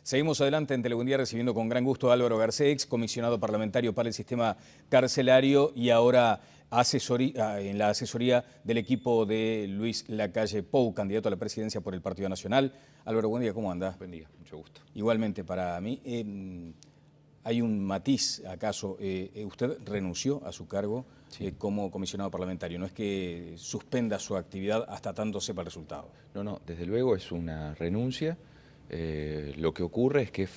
Seguimos adelante en Telebundía recibiendo con gran gusto a Álvaro Garcés, ex comisionado parlamentario para el sistema carcelario y ahora en la asesoría del equipo de Luis Lacalle Pou, candidato a la presidencia por el Partido Nacional. Álvaro, buen día, ¿cómo anda? Buen día, mucho gusto. Igualmente para mí. Hay un matiz, ¿acaso? Usted renunció a su cargo como comisionado parlamentario. No es que suspenda su actividad hasta tanto sepa el resultado. No, desde luego es una renuncia. Lo que ocurre es que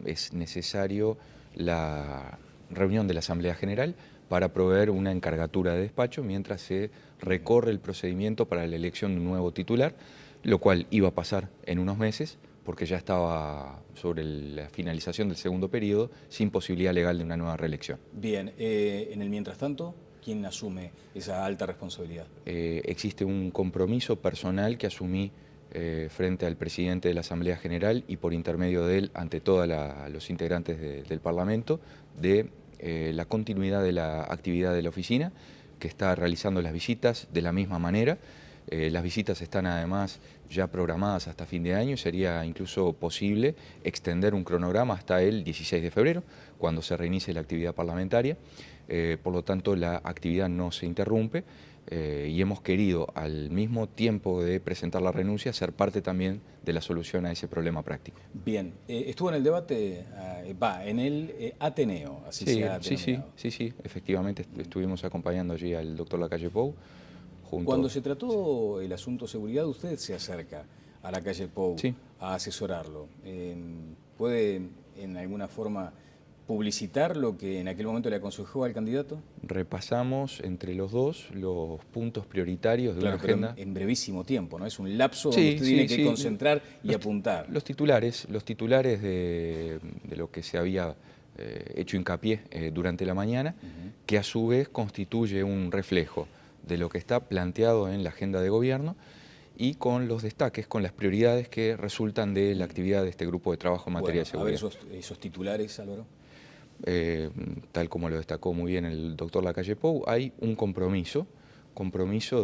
es necesario la reunión de la Asamblea General para proveer una encargatura de despacho mientras se recorre el procedimiento para la elección de un nuevo titular, lo cual iba a pasar en unos meses porque ya estaba sobre la finalización del segundo periodo sin posibilidad legal de una nueva reelección. Bien, en el mientras tanto, ¿quién asume esa alta responsabilidad? Existe un compromiso personal que asumí frente al presidente de la Asamblea General y por intermedio de él ante todos los integrantes del Parlamento de la continuidad de la actividad de la oficina, que está realizando las visitas de la misma manera. Las visitas están además ya programadas hasta fin de año y sería incluso posible extender un cronograma hasta el 16 de febrero, cuando se reinicie la actividad parlamentaria. Por lo tanto, la actividad no se interrumpe y hemos querido, al mismo tiempo de presentar la renuncia, ser parte también de la solución a ese problema práctico. Bien, estuvo en el debate, en el Ateneo, así se ha denominado. Sí, efectivamente estuvimos acompañando allí al doctor Lacalle Pou. Cuando se trató el asunto seguridad, usted se acerca a Lacalle Pou a asesorarlo. ¿Puede en alguna forma publicitar lo que en aquel momento le aconsejó al candidato? Repasamos entre los dos los puntos prioritarios de una agenda. En brevísimo tiempo, ¿no? Es un lapso donde usted tiene que concentrar y apuntar. Los titulares de lo que se había hecho hincapié durante la mañana, que a su vez constituye un reflejo de lo que está planteado en la agenda de gobierno y con los destaques, con las prioridades que resultan de la actividad de este grupo de trabajo en materia de seguridad. A ver esos titulares, Álvaro. Tal como lo destacó muy bien el doctor Lacalle Pou, hay un compromiso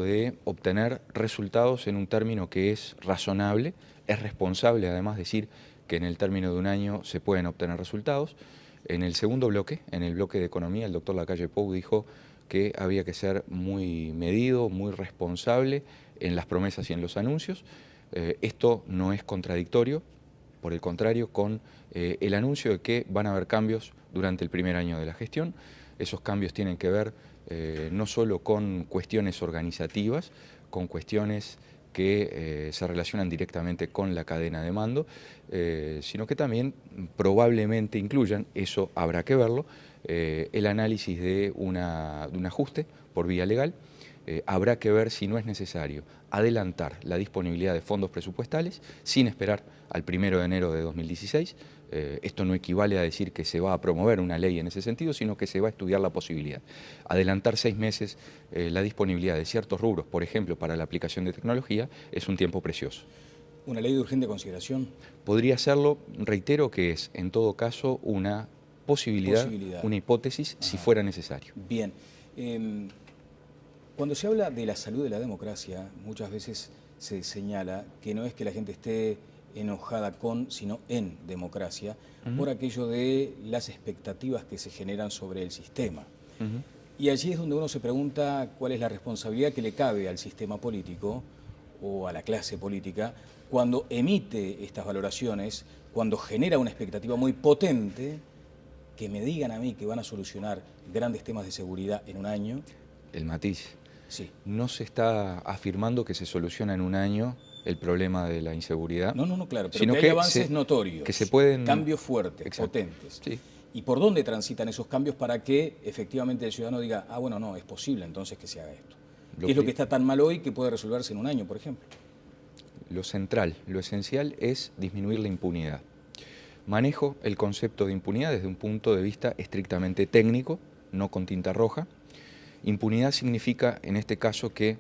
de obtener resultados en un término que es razonable, es responsable además decir que en el término de un año se pueden obtener resultados. En el segundo bloque, en el bloque de economía, el doctor Lacalle Pou dijo que había que ser muy medido, muy responsable en las promesas y en los anuncios. Esto no es contradictorio, por el contrario, con el anuncio de que van a haber cambios durante el primer año de la gestión. Esos cambios tienen que ver no solo con cuestiones organizativas, con cuestiones que se relacionan directamente con la cadena de mando, sino que también probablemente incluyan, eso habrá que verlo, el análisis de un ajuste por vía legal. Habrá que ver si no es necesario adelantar la disponibilidad de fondos presupuestales sin esperar al 1 de enero de 2016. Esto no equivale a decir que se va a promover una ley en ese sentido, sino que se va a estudiar la posibilidad. Adelantar 6 meses la disponibilidad de ciertos rubros, por ejemplo, para la aplicación de tecnología, es un tiempo precioso. ¿Una ley de urgente consideración? Podría serlo, reitero que es, en todo caso, una posibilidad. Una hipótesis, si fuera necesario. Bien. Cuando se habla de la salud de la democracia, muchas veces se señala que no es que la gente esté enojada con, sino en democracia, por aquello de las expectativas que se generan sobre el sistema. Y allí es donde uno se pregunta cuál es la responsabilidad que le cabe al sistema político o a la clase política cuando emite estas valoraciones, cuando genera una expectativa muy potente, que me digan a mí que van a solucionar grandes temas de seguridad en un año. El matiz. Sí. No se está afirmando que se soluciona en un año el problema de la inseguridad. No, claro, pero que hay avances notorios, que se pueden... cambios fuertes, potentes. Sí. ¿Y por dónde transitan esos cambios para que efectivamente el ciudadano diga, bueno, no, es posible entonces que se haga esto? ¿Qué es lo que está tan mal hoy que puede resolverse en un año, por ejemplo? Lo central, lo esencial es disminuir la impunidad. Manejo el concepto de impunidad desde un punto de vista estrictamente técnico, no con tinta roja. Impunidad significa, en este caso, que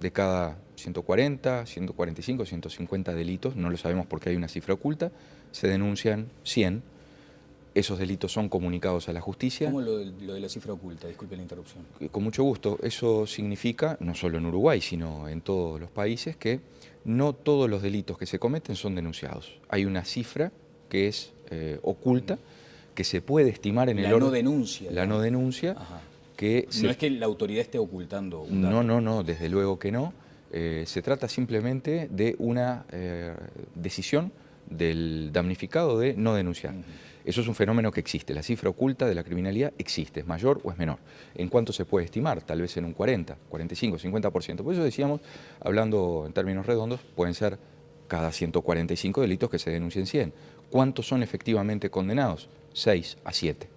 de cada 140, 145, 150 delitos, no lo sabemos porque hay una cifra oculta, se denuncian 100 esos delitos son comunicados a la justicia. ¿Cómo lo de la cifra oculta? Disculpe la interrupción. Con mucho gusto. Eso significa, no solo en Uruguay, sino en todos los países, que no todos los delitos que se cometen son denunciados. Hay una cifra que es oculta, que se puede estimar en el orden. La no denuncia. La no denuncia. Ajá. Que no es que la autoridad esté ocultando un dato. No, desde luego que no. Se trata simplemente de una decisión del damnificado de no denunciar. Eso es un fenómeno que existe. La cifra oculta de la criminalidad existe, es mayor o es menor. ¿En cuánto se puede estimar? Tal vez en un 40, 45, 50%. Por eso decíamos, hablando en términos redondos, pueden ser cada 145 delitos que se denuncien 100. ¿Cuántos son efectivamente condenados? 6 a 7.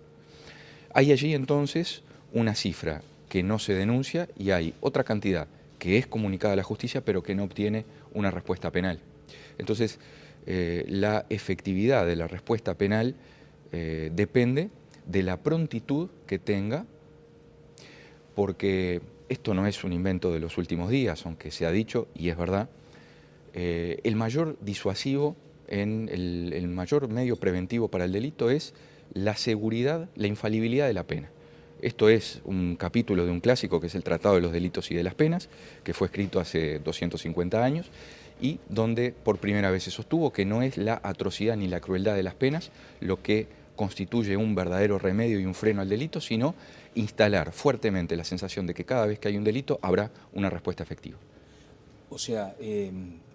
Hay allí entonces una cifra que no se denuncia y hay otra cantidad que es comunicada a la justicia pero que no obtiene una respuesta penal. Entonces, la efectividad de la respuesta penal depende de la prontitud que tenga, porque esto no es un invento de los últimos días, aunque se ha dicho, y es verdad, el mayor disuasivo, el mayor medio preventivo para el delito es la seguridad, la infalibilidad de la pena. Esto es un capítulo de un clásico que es el Tratado de los Delitos y de las Penas, que fue escrito hace 250 años y donde por primera vez se sostuvo que no es la atrocidad ni la crueldad de las penas lo que constituye un verdadero remedio y un freno al delito, sino instalar fuertemente la sensación de que cada vez que hay un delito habrá una respuesta efectiva. O sea,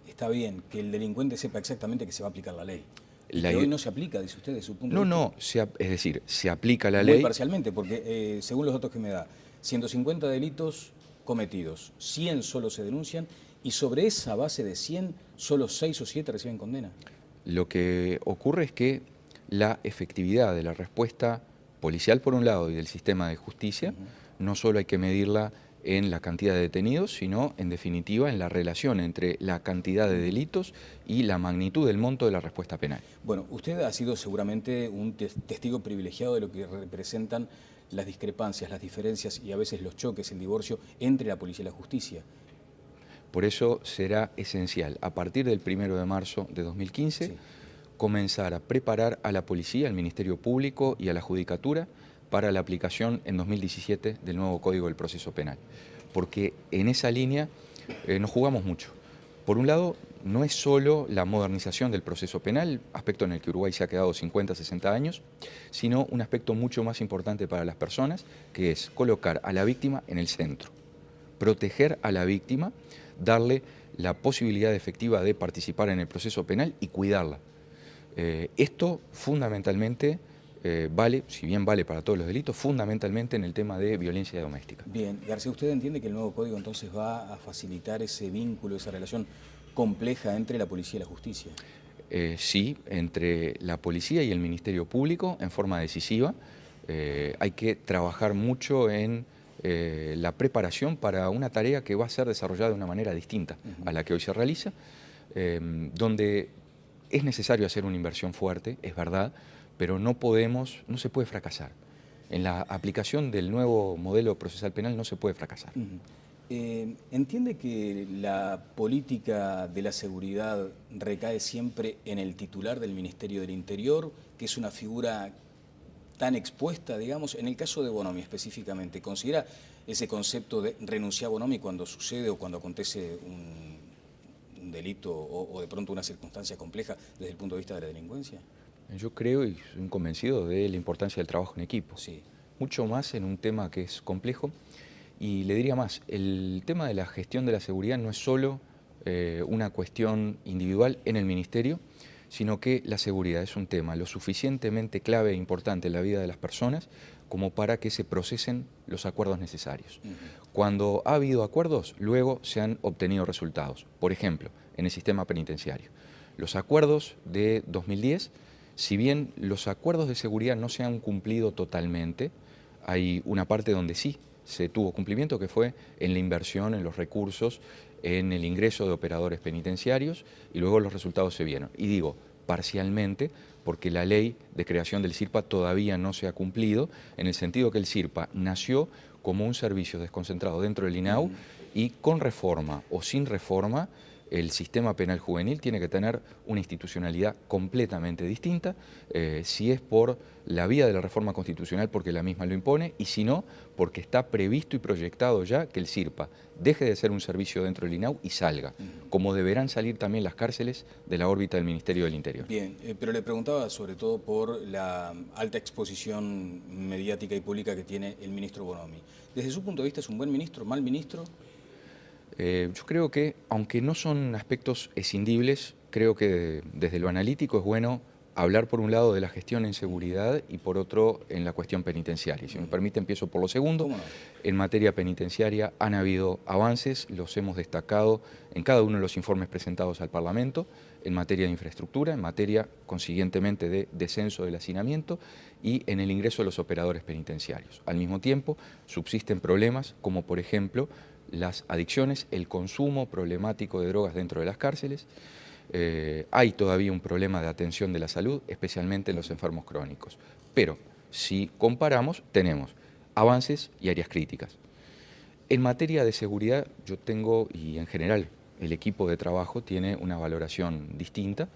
está bien que el delincuente sepa exactamente que se va a aplicar la ley. Que hoy no se aplica, dice usted, de su punto de vista. No, es decir, se aplica la Muy ley. parcialmente, porque según los datos que me da, 150 delitos cometidos, 100 solo se denuncian y sobre esa base de 100, solo 6 o 7 reciben condena. Lo que ocurre es que la efectividad de la respuesta policial por un lado y del sistema de justicia, no solo hay que medirla en la cantidad de detenidos, sino en definitiva en la relación entre la cantidad de delitos y la magnitud del monto de la respuesta penal. Bueno, usted ha sido seguramente un testigo privilegiado de lo que representan las discrepancias, las diferencias y a veces los choques, el divorcio entre la policía y la justicia. Por eso será esencial, a partir del 1 de marzo de 2015, comenzar a preparar a la policía, al Ministerio Público y a la Judicatura para la aplicación en 2017 del nuevo Código del Proceso Penal. Porque en esa línea nos jugamos mucho. Por un lado, no es solo la modernización del proceso penal, aspecto en el que Uruguay se ha quedado 50, 60 años, sino un aspecto mucho más importante para las personas, que es colocar a la víctima en el centro, proteger a la víctima, darle la posibilidad efectiva de participar en el proceso penal y cuidarla. Esto fundamentalmente vale, si bien vale para todos los delitos, fundamentalmente en el tema de violencia doméstica. Bien, García, ¿usted entiende que el nuevo código entonces va a facilitar ese vínculo, esa relación compleja entre la policía y la justicia? Sí, entre la policía y el Ministerio Público en forma decisiva. Hay que trabajar mucho en la preparación para una tarea que va a ser desarrollada de una manera distinta a la que hoy se realiza, donde es necesario hacer una inversión fuerte, es verdad, pero no se puede fracasar. En la aplicación del nuevo modelo procesal penal no se puede fracasar. ¿Entiende que la política de la seguridad recae siempre en el titular del Ministerio del Interior, que es una figura tan expuesta, digamos? En el caso de Bonomi específicamente, ¿considera ese concepto de renunciar a Bonomi cuando sucede o cuando acontece un delito o de pronto una circunstancia compleja desde el punto de vista de la delincuencia? Yo creo y soy convencido de la importancia del trabajo en equipo. Sí. Mucho más en un tema que es complejo. Y le diría más, el tema de la gestión de la seguridad no es solo una cuestión individual en el Ministerio, sino que la seguridad es un tema lo suficientemente clave e importante en la vida de las personas como para que se procesen los acuerdos necesarios. Cuando ha habido acuerdos, luego se han obtenido resultados. Por ejemplo, en el sistema penitenciario. Los acuerdos de 2010, si bien los acuerdos de seguridad no se han cumplido totalmente, hay una parte donde sí se tuvo cumplimiento, que fue en la inversión, en los recursos, en el ingreso de operadores penitenciarios, y luego los resultados se vieron. Y digo, parcialmente, porque la ley de creación del CIRPA todavía no se ha cumplido, en el sentido que el CIRPA nació como un servicio desconcentrado dentro del INAU y con reforma o sin reforma el sistema penal juvenil tiene que tener una institucionalidad completamente distinta, si es por la vía de la reforma constitucional porque la misma lo impone, y si no, porque está previsto y proyectado ya que el CIRPA deje de ser un servicio dentro del INAU y salga, como deberán salir también las cárceles de la órbita del Ministerio del Interior. Bien, pero le preguntaba sobre todo por la alta exposición mediática y pública que tiene el ministro Bonomi. Desde su punto de vista, ¿es un buen ministro, mal ministro? Yo creo que, aunque no son aspectos escindibles, creo que desde lo analítico es bueno hablar por un lado de la gestión en seguridad y por otro en la cuestión penitenciaria. Si me permite, empiezo por lo segundo. ¿Cómo no? En materia penitenciaria han habido avances, los hemos destacado en cada uno de los informes presentados al Parlamento, en materia de infraestructura, en materia consiguientemente de descenso del hacinamiento y en el ingreso de los operadores penitenciarios. Al mismo tiempo, subsisten problemas como, por ejemplo, las adicciones, el consumo problemático de drogas dentro de las cárceles. Hay todavía un problema de atención de la salud, especialmente en los enfermos crónicos. Pero si comparamos, tenemos avances y áreas críticas. En materia de seguridad, yo tengo, y en general el equipo de trabajo tiene una valoración distinta.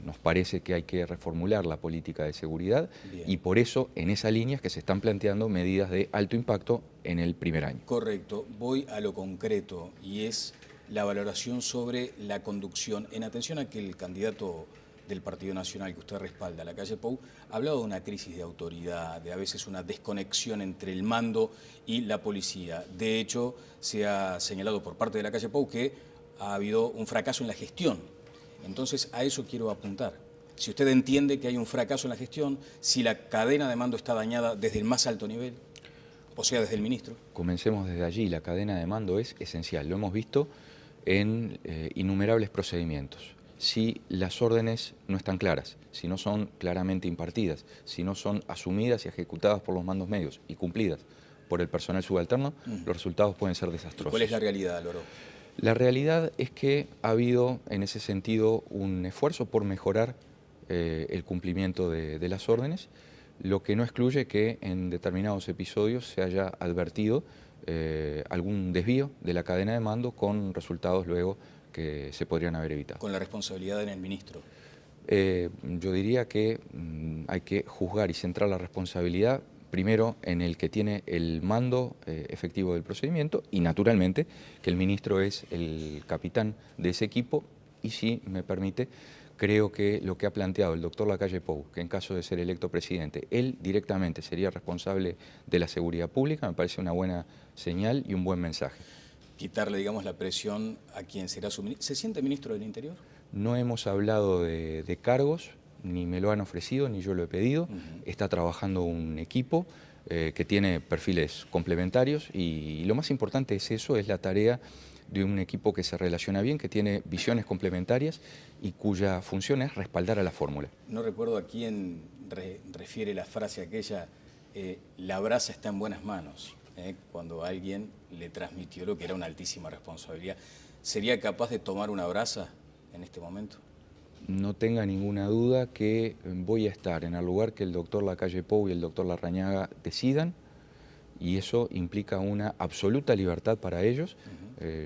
Nos parece que hay que reformular la política de seguridad. Bien. Y por eso en esa línea es que se están planteando medidas de alto impacto en el primer año. Correcto. Voy a lo concreto y es la valoración sobre la conducción. En atención a que el candidato del Partido Nacional que usted respalda, Lacalle Pou, ha hablado de una crisis de autoridad, de a veces una desconexión entre el mando y la policía. De hecho, se ha señalado por parte de Lacalle Pou que ha habido un fracaso en la gestión. Entonces, a eso quiero apuntar. Si usted entiende que hay un fracaso en la gestión, si la cadena de mando está dañada desde el más alto nivel, o sea, desde el ministro. Comencemos desde allí. La cadena de mando es esencial. Lo hemos visto en innumerables procedimientos. Si las órdenes no están claras, si no son claramente impartidas, si no son asumidas y ejecutadas por los mandos medios y cumplidas por el personal subalterno, los resultados pueden ser desastrosos. ¿Cuál es la realidad, Loro? La realidad es que ha habido en ese sentido un esfuerzo por mejorar el cumplimiento de las órdenes, lo que no excluye que en determinados episodios se haya advertido algún desvío de la cadena de mando con resultados luego que se podrían haber evitado. ¿Con la responsabilidad en el ministro? Yo diría que hay que juzgar y centrar la responsabilidad primero en el que tiene el mando efectivo del procedimiento y naturalmente que el ministro es el capitán de ese equipo y si me permite, creo que lo que ha planteado el doctor Lacalle Pou, que en caso de ser electo presidente, él directamente sería responsable de la seguridad pública, me parece una buena señal y un buen mensaje. Quitarle, digamos, la presión a quien será su ministro. ¿Se siente ministro del Interior? No hemos hablado de cargos, ni me lo han ofrecido, ni yo lo he pedido. Está trabajando un equipo que tiene perfiles complementarios y lo más importante es eso, es la tarea de un equipo que se relaciona bien, que tiene visiones complementarias y cuya función es respaldar a la fórmula. No recuerdo a quién refiere la frase aquella, la brasa está en buenas manos. Cuando alguien le transmitió lo que era una altísima responsabilidad. ¿Sería capaz de tomar una brasa en este momento? No tenga ninguna duda que voy a estar en el lugar que el doctor Lacalle Pou y el doctor Larrañaga decidan y eso implica una absoluta libertad para ellos.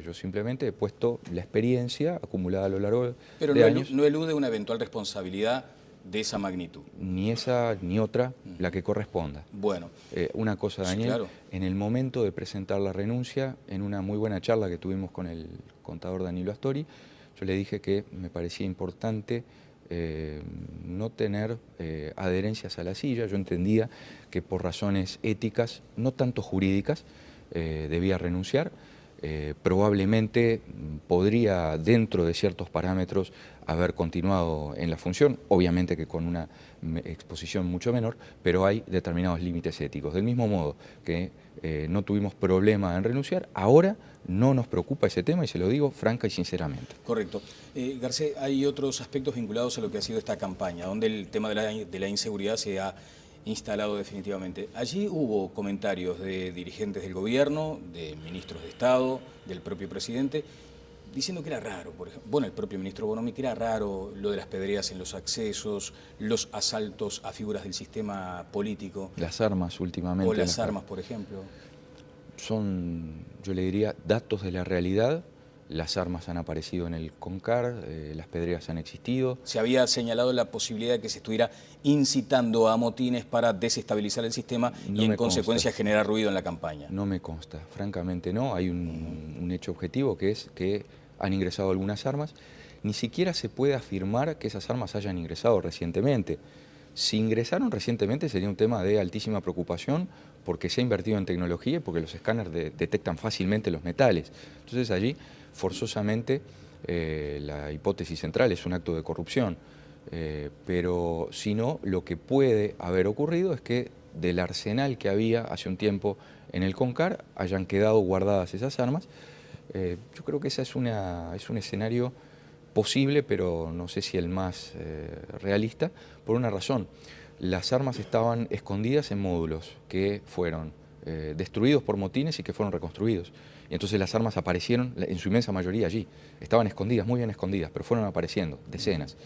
Yo simplemente he puesto la experiencia acumulada a lo largo de años. Pero no elude una eventual responsabilidad de esa magnitud. Ni esa ni otra, la que corresponda. Bueno. Una cosa, Daniel, sí, claro. En el momento de presentar la renuncia, en una muy buena charla que tuvimos con el contador Danilo Astori, yo le dije que me parecía importante no tener adherencias a la silla. Yo entendía que por razones éticas, no tanto jurídicas, debía renunciar. Probablemente podría, dentro de ciertos parámetros, haber continuado en la función, obviamente que con una exposición mucho menor, pero hay determinados límites éticos. Del mismo modo que no tuvimos problema en renunciar, ahora no nos preocupa ese tema y se lo digo franca y sinceramente. Correcto. Garcés, hay otros aspectos vinculados a lo que ha sido esta campaña, donde el tema de la inseguridad se ha instalado definitivamente. Allí hubo comentarios de dirigentes del gobierno, de ministros de Estado, del propio presidente, diciendo que era raro, por ejemplo, bueno, el propio ministro Bonomi, que era raro lo de las pedreas en los accesos, los asaltos a figuras del sistema político. Las armas últimamente. O las armas, por ejemplo. Son, yo le diría, datos de la realidad las armas han aparecido en el CONCAR, las pedreas han existido. Se había señalado la posibilidad de que se estuviera incitando a motines para desestabilizar el sistema y en consecuencia generar ruido en la campaña. No me consta, francamente no. Hay un hecho objetivo que es que han ingresado algunas armas. Ni siquiera se puede afirmar que esas armas hayan ingresado recientemente. Si ingresaron recientemente sería un tema de altísima preocupación porque se ha invertido en tecnología y porque los escáneres detectan fácilmente los metales. Entonces allí, forzosamente, la hipótesis central es un acto de corrupción. Pero si no, lo que puede haber ocurrido es que del arsenal que había hace un tiempo en el CONCAR hayan quedado guardadas esas armas. Yo creo que ese es un escenario posible, pero no sé si el más realista, por una razón. Las armas estaban escondidas en módulos que fueron destruidos por motines y que fueron reconstruidos. Y entonces las armas aparecieron en su inmensa mayoría allí. Estaban escondidas, muy bien escondidas, pero fueron apareciendo, decenas.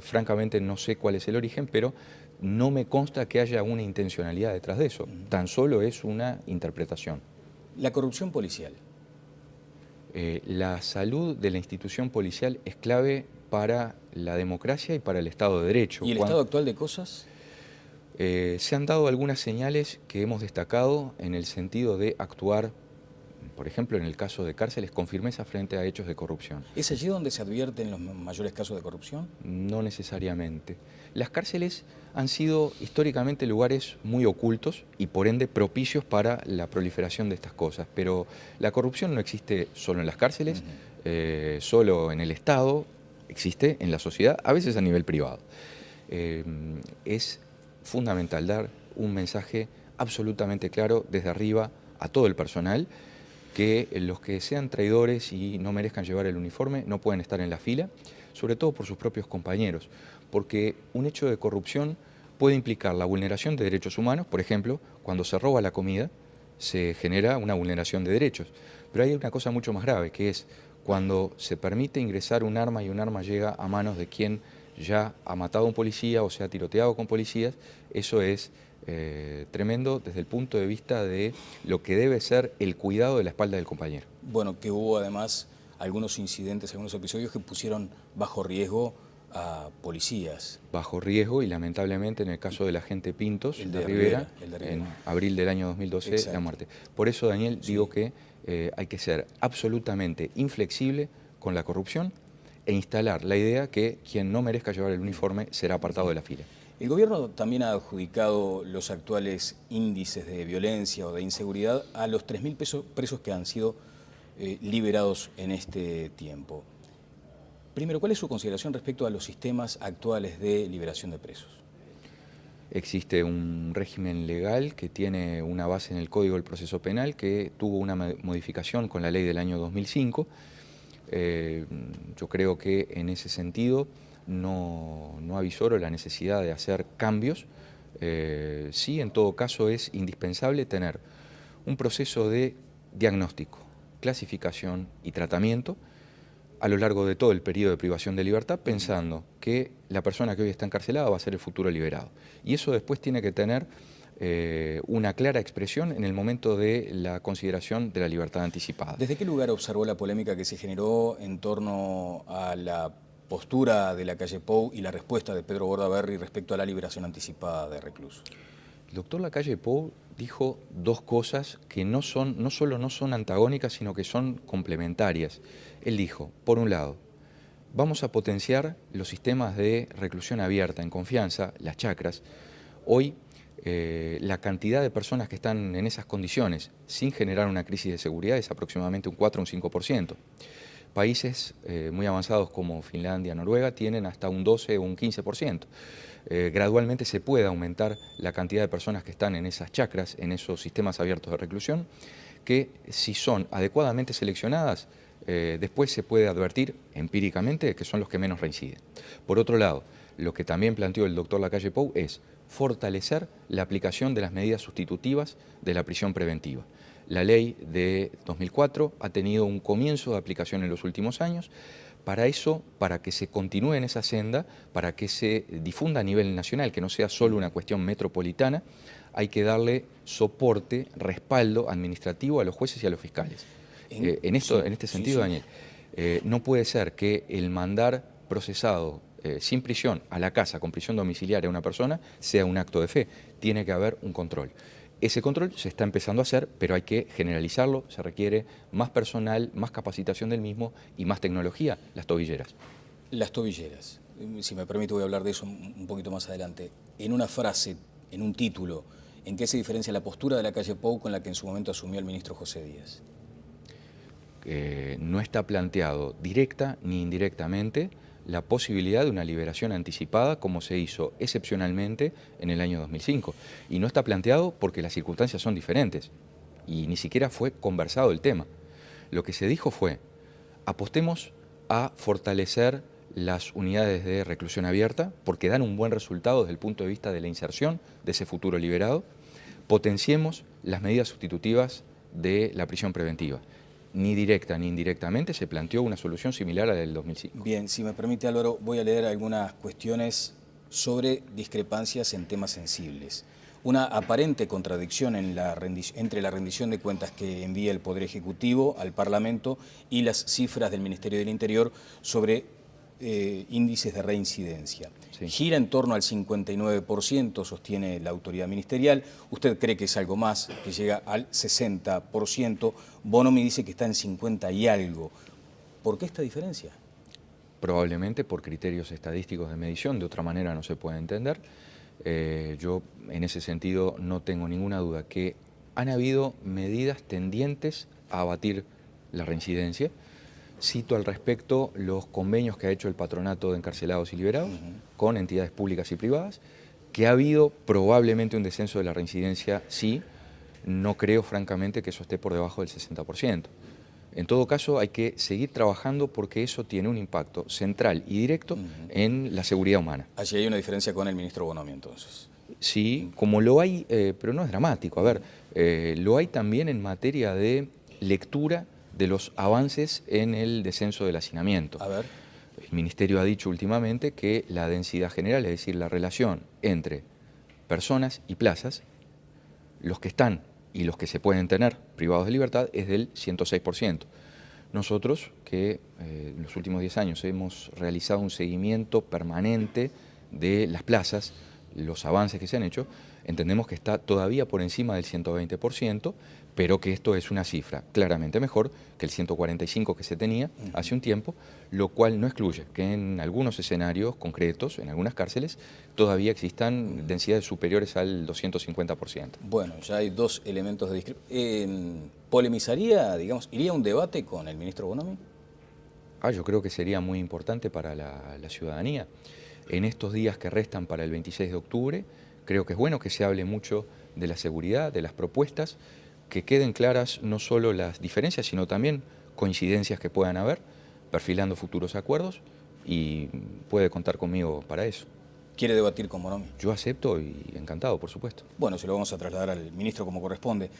Francamente no sé cuál es el origen, pero no me consta que haya una intencionalidad detrás de eso. Tan solo es una interpretación. La corrupción policial. La salud de la institución policial es clave para la democracia y para el Estado de Derecho. ¿Y el estado actual de cosas? Se han dado algunas señales que hemos destacado en el sentido de actuar, por ejemplo, en el caso de cárceles, con firmeza frente a hechos de corrupción. ¿Es allí donde se advierten los mayores casos de corrupción? No necesariamente. Las cárceles han sido históricamente lugares muy ocultos y por ende propicios para la proliferación de estas cosas. Pero la corrupción no existe solo en las cárceles, solo en el Estado, existe en la sociedad, a veces a nivel privado. Es fundamental dar un mensaje absolutamente claro desde arriba a todo el personal, que los que sean traidores y no merezcan llevar el uniforme no pueden estar en la fila, sobre todo por sus propios compañeros, porque un hecho de corrupción puede implicar la vulneración de derechos humanos. Por ejemplo, cuando se roba la comida se genera una vulneración de derechos, pero hay una cosa mucho más grave, que es cuando se permite ingresar un arma y un arma llega a manos de quien ya ha matado a un policía o se ha tiroteado con policías. Eso es tremendo desde el punto de vista de lo que debe ser el cuidado de la espalda del compañero. Bueno, que hubo además algunos incidentes, algunos episodios que pusieron bajo riesgo a policías. Bajo riesgo y lamentablemente en el caso del agente Pintos de Rivera, en abril del año 2012, exacto, la muerte. Por eso, Daniel, digo que hay que ser absolutamente inflexible con la corrupción e instalar la idea que quien no merezca llevar el uniforme será apartado de la fila. El gobierno también ha adjudicado los actuales índices de violencia o de inseguridad a los 3.000 presos que han sido liberados en este tiempo. Primero, ¿cuál es su consideración respecto a los sistemas actuales de liberación de presos? Existe un régimen legal que tiene una base en el Código del Proceso Penal que tuvo una modificación con la ley del año 2005. Yo creo que en ese sentido no avisoro la necesidad de hacer cambios. Sí, en todo caso es indispensable tener un proceso de diagnóstico, clasificación y tratamiento a lo largo de todo el periodo de privación de libertad, pensando que la persona que hoy está encarcelada va a ser el futuro liberado. Y eso después tiene que tener una clara expresión en el momento de la consideración de la libertad anticipada. ¿Desde qué lugar observó la polémica que se generó en torno a la postura de la calle Pou y la respuesta de Pedro Bordaberry respecto a la liberación anticipada de reclusos? El doctor Lacalle Pou dijo dos cosas que no solo no son antagónicas, sino que son complementarias. Él dijo, por un lado, vamos a potenciar los sistemas de reclusión abierta en confianza, las chacras. Hoy la cantidad de personas que están en esas condiciones sin generar una crisis de seguridad es aproximadamente un 4 o un 5%. Países muy avanzados como Finlandia, Noruega, tienen hasta un 12 o un 15%. Gradualmente se puede aumentar la cantidad de personas que están en esas chacras, en esos sistemas abiertos de reclusión, que si son adecuadamente seleccionadas, después se puede advertir empíricamente que son los que menos reinciden. Por otro lado, lo que también planteó el doctor Lacalle Pou es fortalecer la aplicación de las medidas sustitutivas de la prisión preventiva. La ley de 2004 ha tenido un comienzo de aplicación en los últimos años. Para eso, para que se continúe en esa senda, para que se difunda a nivel nacional, que no sea solo una cuestión metropolitana, hay que darle soporte, respaldo administrativo a los jueces y a los fiscales. En este sentido, Daniel, no puede ser que el mandar procesado sin prisión a la casa con prisión domiciliaria a una persona sea un acto de fe. Tiene que haber un control. Ese control se está empezando a hacer, pero hay que generalizarlo, se requiere más personal, más capacitación del mismo y más tecnología, las tobilleras. Las tobilleras, si me permite voy a hablar de eso un poquito más adelante. En una frase, en un título, ¿en qué se diferencia la postura de la calle Pou con la que en su momento asumió el ministro José Díaz? No está planteado directa ni indirectamente la posibilidad de una liberación anticipada como se hizo excepcionalmente en el año 2005. Y no está planteado porque las circunstancias son diferentes y ni siquiera fue conversado el tema. Lo que se dijo fue, apostemos a fortalecer las unidades de reclusión abierta porque dan un buen resultado desde el punto de vista de la inserción de ese futuro liberado, potenciemos las medidas sustitutivas de la prisión preventiva. Ni directa ni indirectamente se planteó una solución similar a la del 2005. Bien, si me permite, Álvaro, voy a leer algunas cuestiones sobre discrepancias en temas sensibles. Una aparente contradicción entre la rendición de cuentas que envía el Poder Ejecutivo al Parlamento y las cifras del Ministerio del Interior sobre índices de reincidencia. Sí. Gira en torno al 59%, sostiene la autoridad ministerial. Usted cree que es algo más, que llega al 60%. Bonomi dice que está en 50 y algo. ¿Por qué esta diferencia? Probablemente por criterios estadísticos de medición, de otra manera no se puede entender. Yo en ese sentido no tengo ninguna duda que han habido medidas tendientes a abatir la reincidencia. Cito al respecto los convenios que ha hecho el Patronato de Encarcelados y Liberados con entidades públicas y privadas, que ha habido probablemente un descenso de la reincidencia, sí, no creo francamente que eso esté por debajo del 60%. En todo caso hay que seguir trabajando porque eso tiene un impacto central y directo en la seguridad humana. Allí hay una diferencia con el ministro Bonomi entonces. Sí, como lo hay, pero no es dramático, a ver, lo hay también en materia de lectura de los avances en el descenso del hacinamiento. A ver. El Ministerio ha dicho últimamente que la densidad general, es decir, la relación entre personas y plazas, los que están y los que se pueden tener privados de libertad, es del 106%. Nosotros, que en los últimos 10 años hemos realizado un seguimiento permanente de las plazas, los avances que se han hecho, entendemos que está todavía por encima del 120%, pero que esto es una cifra claramente mejor que el 145 que se tenía hace un tiempo, lo cual no excluye que en algunos escenarios concretos, en algunas cárceles, todavía existan densidades superiores al 250%. Bueno, ya hay dos elementos de discrepancia. ¿Polemizaría, digamos, iría a un debate con el ministro Bonomi? Yo creo que sería muy importante para la ciudadanía. En estos días que restan para el 26 de octubre, creo que es bueno que se hable mucho de la seguridad, de las propuestas, que queden claras no solo las diferencias, sino también coincidencias que puedan haber, perfilando futuros acuerdos, y puede contar conmigo para eso. ¿Quiere debatir con Bonomi? Yo acepto y encantado, por supuesto. Bueno, se lo vamos a trasladar al ministro como corresponde.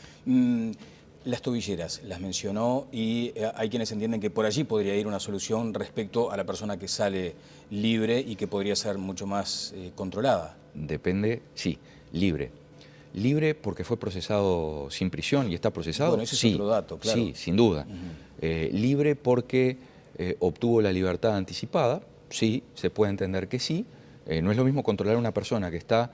Las tobilleras, las mencionó, y hay quienes entienden que por allí podría ir una solución respecto a la persona que sale libre y que podría ser mucho más controlada. Depende, sí, libre. Libre porque fue procesado sin prisión y está procesado. Bueno, ese es otro dato, claro. Sí, sin duda. Libre porque obtuvo la libertad anticipada, sí, se puede entender que sí. No es lo mismo controlar a una persona que está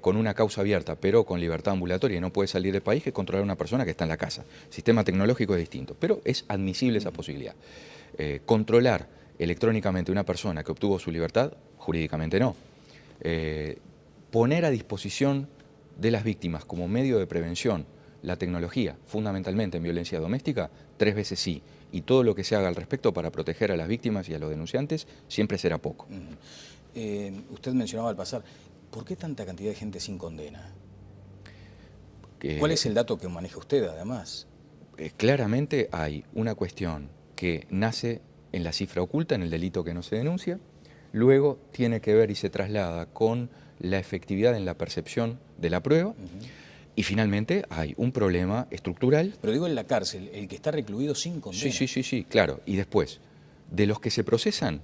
con una causa abierta, pero con libertad ambulatoria y no puede salir del país, que controlar a una persona que está en la casa. El sistema tecnológico es distinto, pero es admisible esa posibilidad. Controlar electrónicamente a una persona que obtuvo su libertad, jurídicamente no. Poner a disposición de las víctimas como medio de prevención la tecnología, fundamentalmente en violencia doméstica, 3 veces sí. Y todo lo que se haga al respecto para proteger a las víctimas y a los denunciantes siempre será poco. Usted mencionaba al pasar, ¿por qué tanta cantidad de gente sin condena? ¿Cuál es el dato que maneja usted, además? Claramente hay una cuestión que nace en la cifra oculta, en el delito que no se denuncia, luego tiene que ver y se traslada con la efectividad en la percepción de la prueba, y finalmente hay un problema estructural. Pero digo en la cárcel, el que está recluido sin condena. Sí, claro. Y después, de los que se procesan,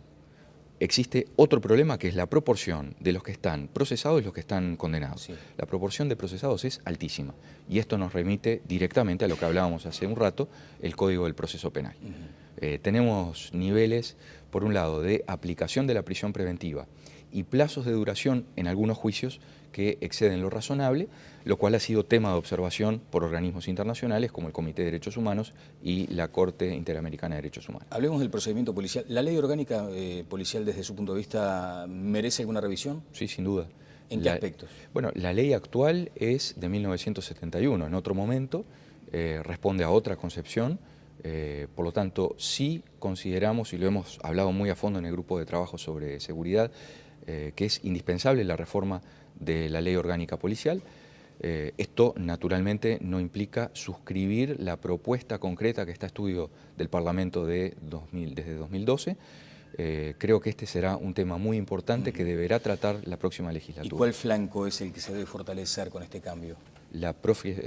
existe otro problema que es la proporción de los que están procesados y los que están condenados. Sí. La proporción de procesados es altísima y esto nos remite directamente a lo que hablábamos hace un rato, el Código del Proceso Penal. Tenemos niveles, por un lado, de aplicación de la prisión preventiva y plazos de duración en algunos juicios que exceden lo razonable, lo cual ha sido tema de observación por organismos internacionales como el Comité de Derechos Humanos y la Corte Interamericana de Derechos Humanos. Hablemos del procedimiento policial. ¿La ley orgánica policial desde su punto de vista merece alguna revisión? Sí, sin duda. ¿En qué aspectos? Bueno, la ley actual es de 1971, en otro momento, responde a otra concepción, por lo tanto, sí consideramos, y lo hemos hablado muy a fondo en el grupo de trabajo sobre seguridad, que es indispensable la reforma de la ley orgánica policial. Esto naturalmente no implica suscribir la propuesta concreta que está a estudio del Parlamento desde 2012. Creo que este será un tema muy importante que deberá tratar la próxima legislatura. ¿Y cuál flanco es el que se debe fortalecer con este cambio?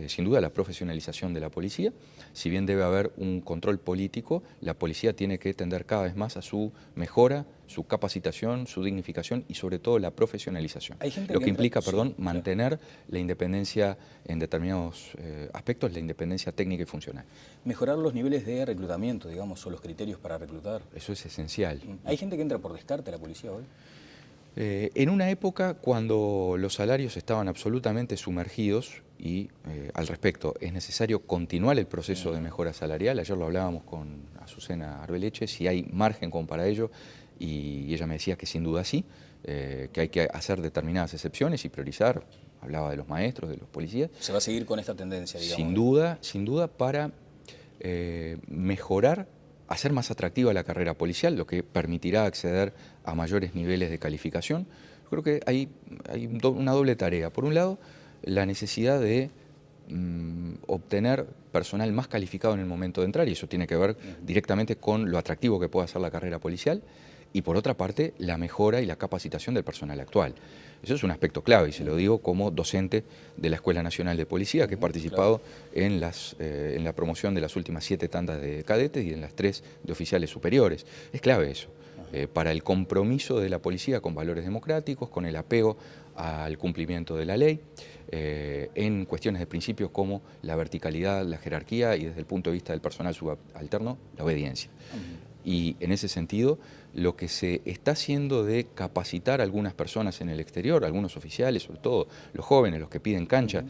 Sin duda la profesionalización de la policía. Si bien debe haber un control político, la policía tiene que tender cada vez más a su mejora, su capacitación, su dignificación y sobre todo la profesionalización. Lo que implica, mantener la independencia en determinados aspectos, la independencia técnica y funcional. Mejorar los niveles de reclutamiento, digamos, o los criterios para reclutar. Eso es esencial. ¿Hay gente que entra por descarte a la policía hoy? En una época cuando los salarios estaban absolutamente sumergidos y al respecto es necesario continuar el proceso de mejora salarial. Ayer lo hablábamos con Azucena Arbeleche, si hay margen como para ello, y ella me decía que sin duda sí, que hay que hacer determinadas excepciones y priorizar. Hablaba de los maestros, de los policías. ¿Se va a seguir con esta tendencia, digamos? Sin duda para mejorar, hacer más atractiva la carrera policial, lo que permitirá acceder a mayores niveles de calificación. Yo creo que hay una doble tarea. Por un lado, la necesidad de obtener personal más calificado en el momento de entrar, y eso tiene que ver directamente con lo atractivo que puede hacer la carrera policial, y por otra parte, la mejora y la capacitación del personal actual. Eso es un aspecto clave, y se lo digo como docente de la Escuela Nacional de Policía, que he participado en la promoción de las últimas 7 tandas de cadetes y en las 3 de oficiales superiores. Es clave eso, para el compromiso de la policía con valores democráticos, con el apego al cumplimiento de la ley, en cuestiones de principios como la verticalidad, la jerarquía y desde el punto de vista del personal subalterno, la obediencia. Y en ese sentido, lo que se está haciendo de capacitar a algunas personas en el exterior, algunos oficiales, sobre todo los jóvenes, los que piden cancha,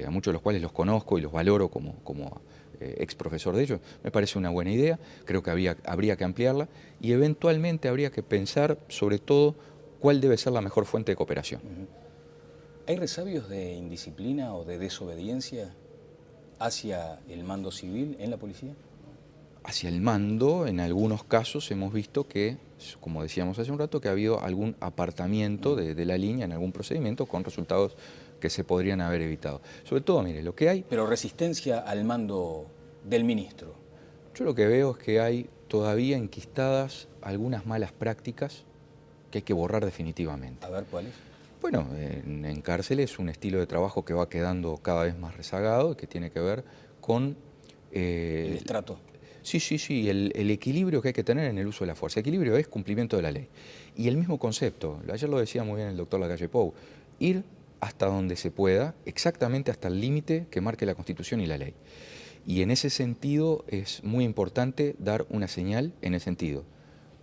a muchos de los cuales los conozco y los valoro como ex profesor de ellos, me parece una buena idea. Creo que habría que ampliarla y eventualmente habría que pensar sobre todo cuál debe ser la mejor fuente de cooperación. ¿Hay resabios de indisciplina o de desobediencia hacia el mando civil en la policía? Hacia el mando, en algunos casos hemos visto que, como decíamos hace un rato, que ha habido algún apartamiento de la línea en algún procedimiento con resultados que se podrían haber evitado. Sobre todo, mire, lo que hay... Pero resistencia al mando del ministro. Yo lo que veo es que hay todavía enquistadas algunas malas prácticas que hay que borrar definitivamente. A ver, ¿cuáles? Bueno, en cárceles un estilo de trabajo que va quedando cada vez más rezagado, que tiene que ver con... el estrato. Sí, el equilibrio que hay que tener en el uso de la fuerza. Equilibrio es cumplimiento de la ley. Y el mismo concepto, ayer lo decía muy bien el doctor Lacalle Pou, ir hasta donde se pueda, exactamente hasta el límite que marque la Constitución y la ley. Y en ese sentido es muy importante dar una señal en el sentido,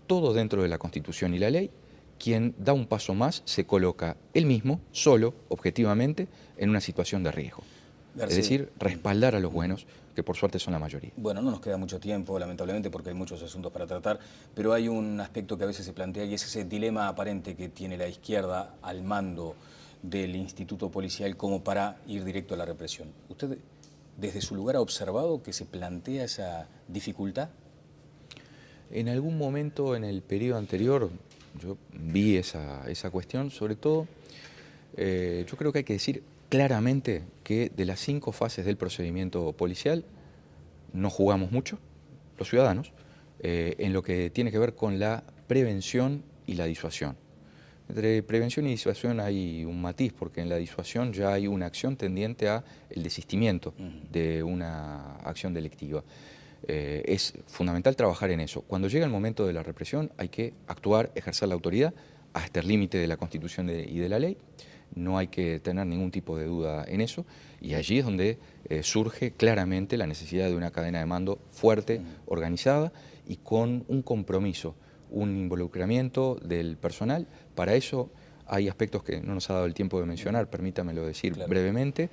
todo dentro de la Constitución y la ley, quien da un paso más se coloca él mismo, solo, objetivamente, en una situación de riesgo. Es decir, respaldar a los buenos, que por suerte son la mayoría. Bueno, no nos queda mucho tiempo, lamentablemente, porque hay muchos asuntos para tratar, pero hay un aspecto que a veces se plantea y es ese dilema aparente que tiene la izquierda al mando del Instituto Policial como para ir directo a la represión. ¿Usted, desde su lugar, ha observado que se plantea esa dificultad? En algún momento en el periodo anterior yo vi esa cuestión, sobre todo, yo creo que hay que decir claramente que de las 5 fases del procedimiento policial no jugamos mucho, los ciudadanos, en lo que tiene que ver con la prevención y la disuasión. Entre prevención y disuasión hay un matiz, porque en la disuasión ya hay una acción tendiente a el desistimiento de una acción delictiva. Es fundamental trabajar en eso. Cuando llega el momento de la represión hay que actuar, ejercer la autoridad hasta el límite de la Constitución y de la ley. No hay que tener ningún tipo de duda en eso, y allí es donde surge claramente la necesidad de una cadena de mando fuerte, organizada y con un compromiso, un involucramiento del personal. Para eso hay aspectos que no nos ha dado el tiempo de mencionar, permítamelo decir brevemente.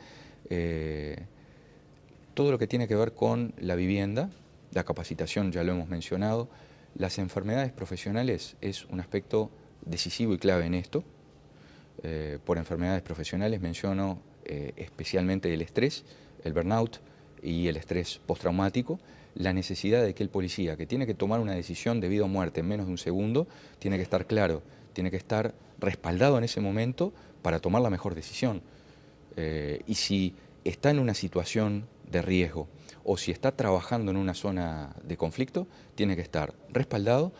Todo lo que tiene que ver con la vivienda, la capacitación, ya lo hemos mencionado. Las enfermedades profesionales es un aspecto decisivo y clave en esto. Por enfermedades profesionales menciono especialmente el estrés, el burnout y el estrés postraumático. La necesidad de que el policía, que tiene que tomar una decisión de vida o muerte en menos de un segundo, tiene que estar claro, tiene que estar respaldado en ese momento para tomar la mejor decisión. Y si está en una situación de riesgo o si está trabajando en una zona de conflicto, tiene que estar respaldado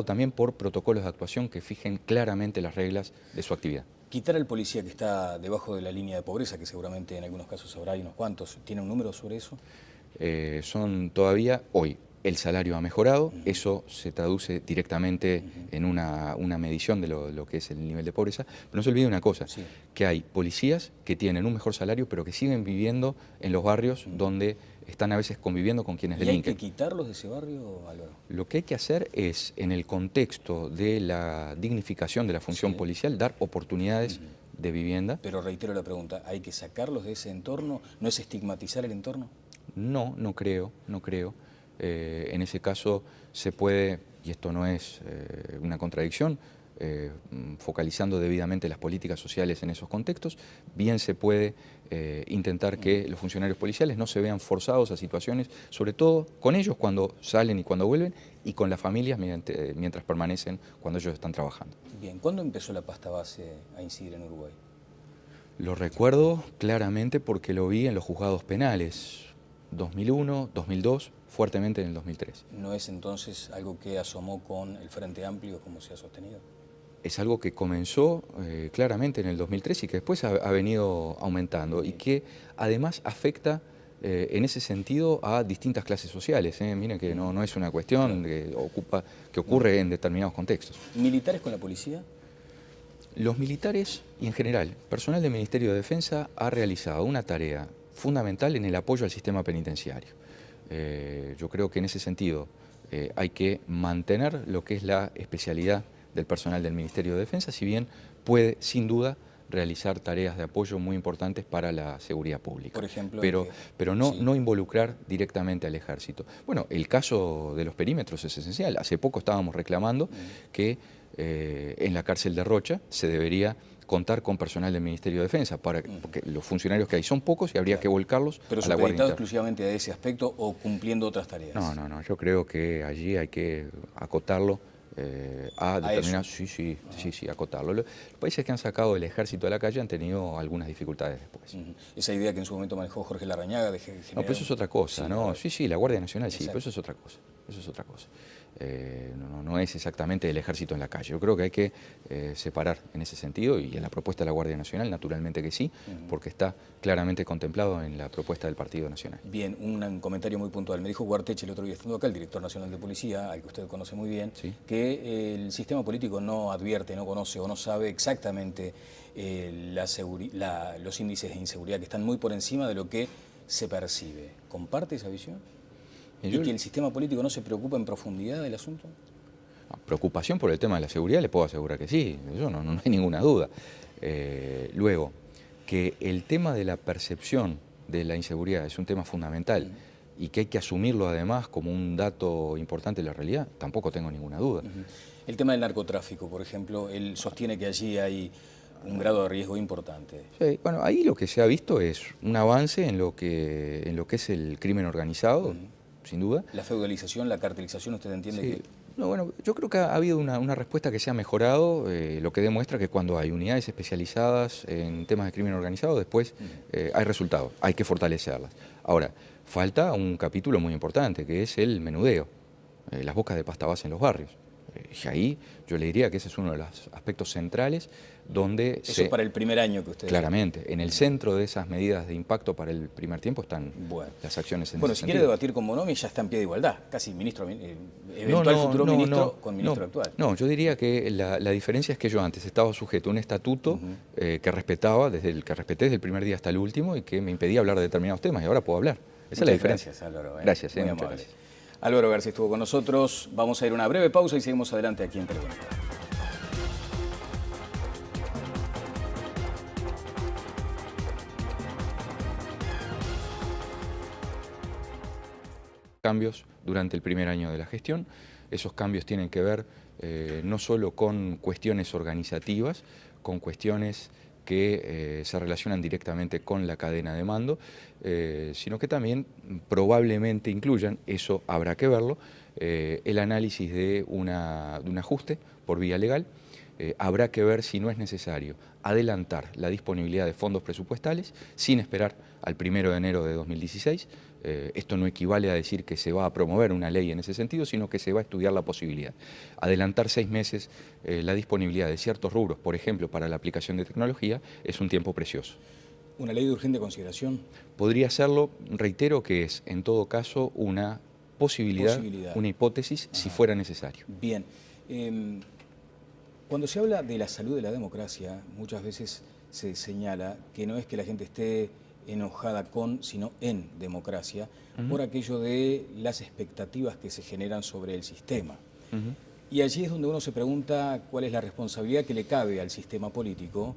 también por protocolos de actuación que fijen claramente las reglas de su actividad. Quitar al policía que está debajo de la línea de pobreza, que seguramente en algunos casos habrá, hay unos cuantos, ¿tiene un número sobre eso? Son todavía hoy. El salario ha mejorado, eso se traduce directamente en una medición de lo que es el nivel de pobreza. Pero no se olvide una cosa, que hay policías que tienen un mejor salario, pero que siguen viviendo en los barrios donde están a veces conviviendo con quienes delinquen. ¿Y hay que quitarlos de ese barrio, Álvaro? Lo que hay que hacer es, en el contexto de la dignificación de la función policial, dar oportunidades de vivienda. Pero reitero la pregunta, ¿hay que sacarlos de ese entorno? ¿No es estigmatizar el entorno? No, no creo. En ese caso se puede, y esto no es una contradicción, focalizando debidamente las políticas sociales en esos contextos, bien se puede intentar que los funcionarios policiales no se vean forzados a situaciones, sobre todo con ellos cuando salen y cuando vuelven, y con las familias mientras permanecen cuando ellos están trabajando. Bien, ¿cuándo empezó la pasta base a incidir en Uruguay? Lo recuerdo claramente porque lo vi en los juzgados penales, 2001, 2002, fuertemente en el 2003. ¿No es entonces algo que asomó con el Frente Amplio, como se ha sostenido? Es algo que comenzó claramente en el 2003 y que después ha venido aumentando y que además afecta en ese sentido a distintas clases sociales. Miren que no es una cuestión que ocurre en determinados contextos. ¿Militares con la policía? Los militares y en general, personal del Ministerio de Defensa ha realizado una tarea fundamental en el apoyo al sistema penitenciario. Yo creo que en ese sentido hay que mantener lo que es la especialidad del personal del Ministerio de Defensa, si bien puede sin duda realizar tareas de apoyo muy importantes para la seguridad pública. Por ejemplo, pero no involucrar directamente al ejército. Bueno, el caso de los perímetros es esencial. Hace poco estábamos reclamando que en la cárcel de Rocha se debería contar con personal del Ministerio de Defensa, porque los funcionarios que hay son pocos y habría que volcarlos a la Guardia Interna. ¿Pero supeditado exclusivamente a ese aspecto o cumpliendo otras tareas? No, yo creo que allí hay que acotarlo a determinar, sí, acotarlo. Los países que han sacado el ejército a la calle han tenido algunas dificultades después. Esa idea que en su momento manejó Jorge Larrañaga de generar... No, pero eso es otra cosa, ¿no? Sí, la Guardia Nacional sí, Exacto. pero eso es otra cosa. No es exactamente el ejército en la calle. Yo creo que hay que separar en ese sentido, y en la propuesta de la Guardia Nacional naturalmente que sí, porque está claramente contemplado en la propuesta del Partido Nacional. Bien, un comentario muy puntual. Me dijo Guarteche el otro día estando acá, el director nacional de policía, al que usted conoce muy bien, que el sistema político no advierte, no conoce o no sabe exactamente los índices de inseguridad que están muy por encima de lo que se percibe. ¿Comparte esa visión? ¿Y que el sistema político no se preocupa en profundidad del asunto? Preocupación por el tema de la seguridad, le puedo asegurar que sí, eso no hay ninguna duda. Luego, que el tema de la percepción de la inseguridad es un tema fundamental y que hay que asumirlo además como un dato importante de la realidad, tampoco tengo ninguna duda. El tema del narcotráfico, por ejemplo, él sostiene que allí hay un grado de riesgo importante. Sí, bueno, ahí lo que se ha visto es un avance en lo que es el crimen organizado, sin duda. La feudalización, la cartelización, ¿usted entiende que...? No, bueno, yo creo que ha habido una respuesta que se ha mejorado, lo que demuestra que cuando hay unidades especializadas en temas de crimen organizado, después hay resultados, hay que fortalecerlas. Ahora, falta un capítulo muy importante, que es el menudeo, las bocas de pasta base en los barrios. Y ahí yo le diría que ese es uno de los aspectos centrales donde... Eso es para el primer año que ustedes... Claramente, en el centro de esas medidas de impacto para el primer tiempo están las acciones en ese si sentido. quiere debatir con Bonomi ya está en pie de igualdad, casi ministro, eventual futuro ministro con ministro actual. No, yo diría que la diferencia es que yo antes estaba sujeto a un estatuto que respetaba, que respeté desde el primer día hasta el último y que me impedía hablar de determinados temas y ahora puedo hablar. Esa es la diferencia. Gracias, Álvaro. Gracias, muy muchas amable. gracias. Álvaro García estuvo con nosotros. Vamos a ir a una breve pausa y seguimos adelante aquí en Televisa. Cambios durante el primer año de la gestión. Esos cambios tienen que ver no solo con cuestiones organizativas, con cuestiones que se relacionan directamente con la cadena de mando, sino que también probablemente incluyan, eso habrá que verlo, el análisis de un ajuste por vía legal. Habrá que ver si no es necesario adelantar la disponibilidad de fondos presupuestales sin esperar al 1 de enero de 2016. Esto no equivale a decir que se va a promover una ley en ese sentido, sino que se va a estudiar la posibilidad. Adelantar 6 meses la disponibilidad de ciertos rubros, por ejemplo, para la aplicación de tecnología, es un tiempo precioso. ¿Una ley de urgente consideración? Podría serlo, reitero que es, en todo caso, una posibilidad. Una hipótesis, si fuera necesario. Bien. Cuando se habla de la salud de la democracia, muchas veces se señala que no es que la gente esté enojada con, sino en democracia, por aquello de las expectativas que se generan sobre el sistema. Y allí es donde uno se pregunta cuál es la responsabilidad que le cabe al sistema político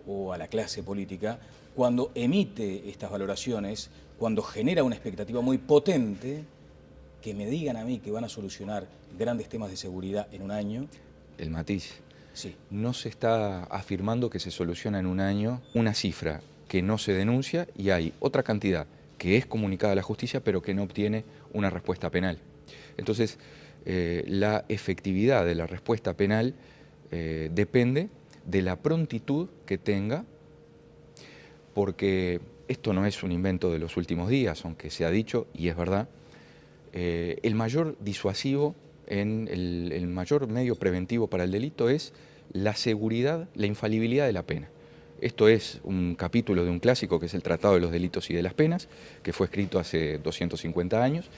o a la clase política cuando emite estas valoraciones, cuando genera una expectativa muy potente, que me digan a mí que van a solucionar grandes temas de seguridad en un año. El matiz. Sí. No se está afirmando que se soluciona en un año una cifra que no se denuncia y hay otra cantidad que es comunicada a la justicia pero que no obtiene una respuesta penal. Entonces, la efectividad de la respuesta penal depende de la prontitud que tenga, porque esto no es un invento de los últimos días, aunque se ha dicho, y es verdad, el mayor disuasivo, el mayor medio preventivo para el delito es la seguridad, la infalibilidad de la pena. Esto es un capítulo de un clásico que es el Tratado de los Delitos y de las Penas, que fue escrito hace 250 años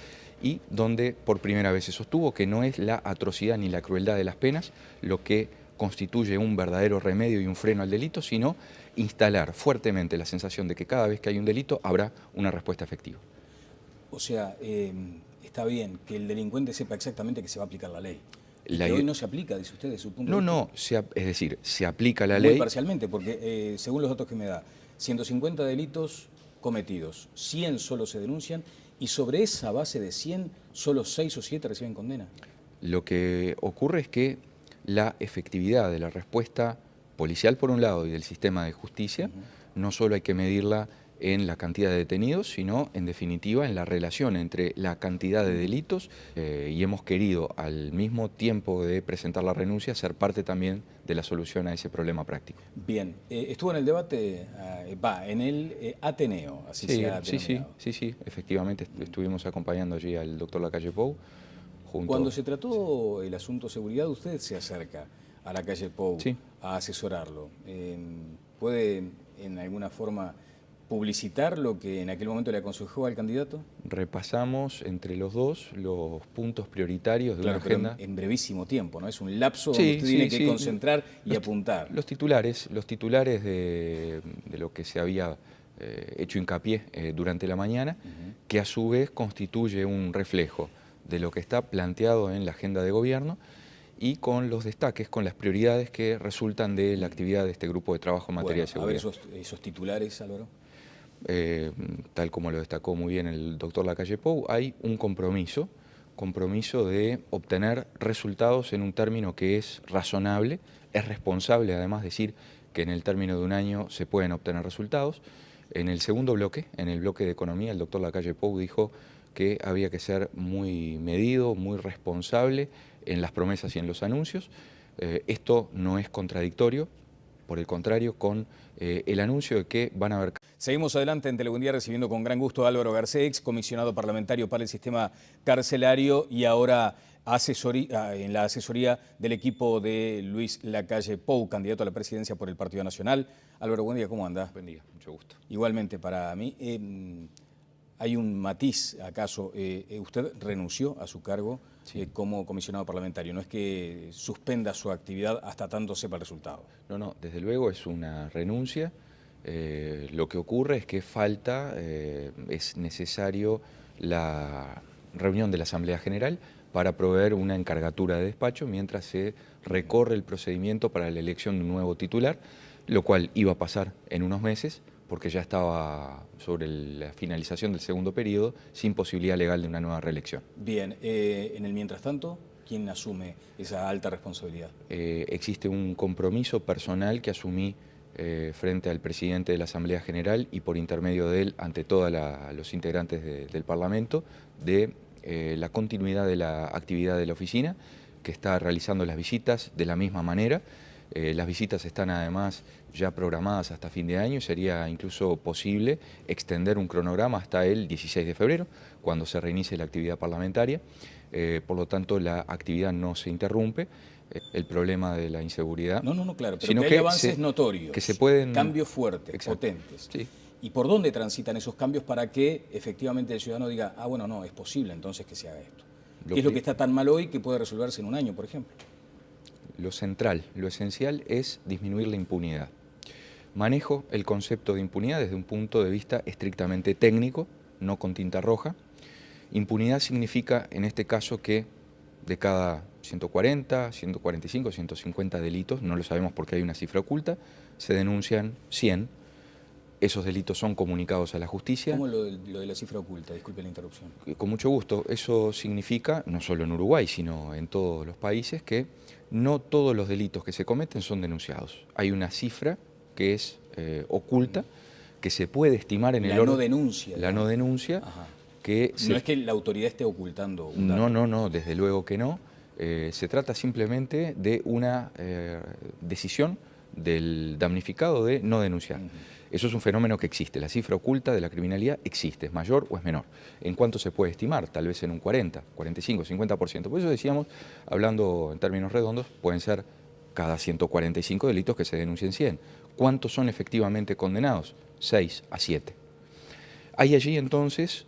y donde por primera vez se sostuvo que no es la atrocidad ni la crueldad de las penas lo que constituye un verdadero remedio y un freno al delito, sino instalar fuertemente la sensación de que cada vez que hay un delito habrá una respuesta efectiva. O sea, está bien que el delincuente sepa exactamente que se va a aplicar la ley. Que hoy no se aplica, dice usted, de su punto de vista. No, es decir, se aplica la ley. Muy parcialmente, porque según los datos que me da, 150 delitos cometidos, 100 solo se denuncian y sobre esa base de 100, solo 6 o 7 reciben condena. Lo que ocurre es que la efectividad de la respuesta policial por un lado y del sistema de justicia, no solo hay que medirla en la cantidad de detenidos, sino en definitiva en la relación entre la cantidad de delitos y hemos querido al mismo tiempo de presentar la renuncia ser parte también de la solución a ese problema práctico. Bien, estuvo en el debate, en el Ateneo, así se ha denominado. Sí, efectivamente estuvimos acompañando allí al doctor Lacalle Pou. Cuando se trató el asunto seguridad, usted se acerca a Lacalle Pou a asesorarlo. ¿Puede en alguna forma publicitar lo que en aquel momento le aconsejó al candidato? Repasamos entre los dos los puntos prioritarios de una agenda. Pero en brevísimo tiempo, ¿no? Es un lapso donde usted tiene que concentrar y apuntar. Los titulares de lo que se había hecho hincapié durante la mañana, que a su vez constituye un reflejo de lo que está planteado en la agenda de gobierno y con los destaques, con las prioridades que resultan de la actividad de este grupo de trabajo en materia de seguridad. A ver esos titulares, Álvaro. Tal como lo destacó muy bien el doctor Lacalle Pou, hay un compromiso de obtener resultados en un término que es razonable, es responsable además decir que en el término de un año se pueden obtener resultados. En el segundo bloque, en el bloque de economía, el doctor Lacalle Pou dijo que había que ser muy medido, muy responsable en las promesas y en los anuncios. Esto no es contradictorio, por el contrario, con el anuncio de que van a haber... Seguimos adelante en Telebundía recibiendo con gran gusto a Álvaro Garcés, comisionado parlamentario para el sistema carcelario y ahora en la asesoría del equipo de Luis Lacalle Pou, candidato a la presidencia por el Partido Nacional. Álvaro, buen día, ¿cómo anda? Buen día, mucho gusto. Igualmente para mí. Hay un matiz, ¿acaso? Usted renunció a su cargo como comisionado parlamentario. No es que suspenda su actividad hasta tanto sepa el resultado. No, no, desde luego es una renuncia. Lo que ocurre es que es necesario la reunión de la Asamblea General para proveer una encargatura de despacho mientras se recorre el procedimiento para la elección de un nuevo titular, lo cual iba a pasar en unos meses, porque ya estaba sobre la finalización del segundo periodo, sin posibilidad legal de una nueva reelección. Bien, en el mientras tanto, ¿quién asume esa alta responsabilidad? Existe un compromiso personal que asumí frente al presidente de la Asamblea General y por intermedio de él ante todos los integrantes del Parlamento de la continuidad de la actividad de la oficina, que está realizando las visitas de la misma manera. Las visitas están además ya programadas hasta fin de año y sería incluso posible extender un cronograma hasta el 16 de febrero, cuando se reinicie la actividad parlamentaria. Por lo tanto, la actividad no se interrumpe. El problema de la inseguridad... No, claro, pero que hay avances notorios, que se pueden... cambios fuertes, exacto, potentes. Sí. ¿Y por dónde transitan esos cambios para que efectivamente el ciudadano diga, ah, bueno, no, es posible entonces que se haga esto? ¿Qué es lo que está tan mal hoy que puede resolverse en un año, por ejemplo? Lo central, lo esencial es disminuir la impunidad. Manejo el concepto de impunidad desde un punto de vista estrictamente técnico, no con tinta roja. Impunidad significa, en este caso, que de cada 140, 145, 150 delitos, no lo sabemos porque hay una cifra oculta, se denuncian 100. Esos delitos son comunicados a la justicia. ¿Cómo lo de la cifra oculta? Disculpe la interrupción. Con mucho gusto. Eso significa, no solo en Uruguay, sino en todos los países, que no todos los delitos que se cometen son denunciados. Hay una cifra que es oculta, que se puede estimar en el orden... La no denuncia. La no denuncia. Ajá. Que no es que la autoridad esté ocultando un dato. No, desde luego que no. Se trata simplemente de una decisión del damnificado de no denunciar. Eso es un fenómeno que existe. La cifra oculta de la criminalidad existe, es mayor o es menor. ¿En cuánto se puede estimar? Tal vez en un 40, 45, 50%. Por eso decíamos, hablando en términos redondos, pueden ser cada 145 delitos que se denuncien 100. ¿Cuántos son efectivamente condenados? 6 a 7. Hay allí entonces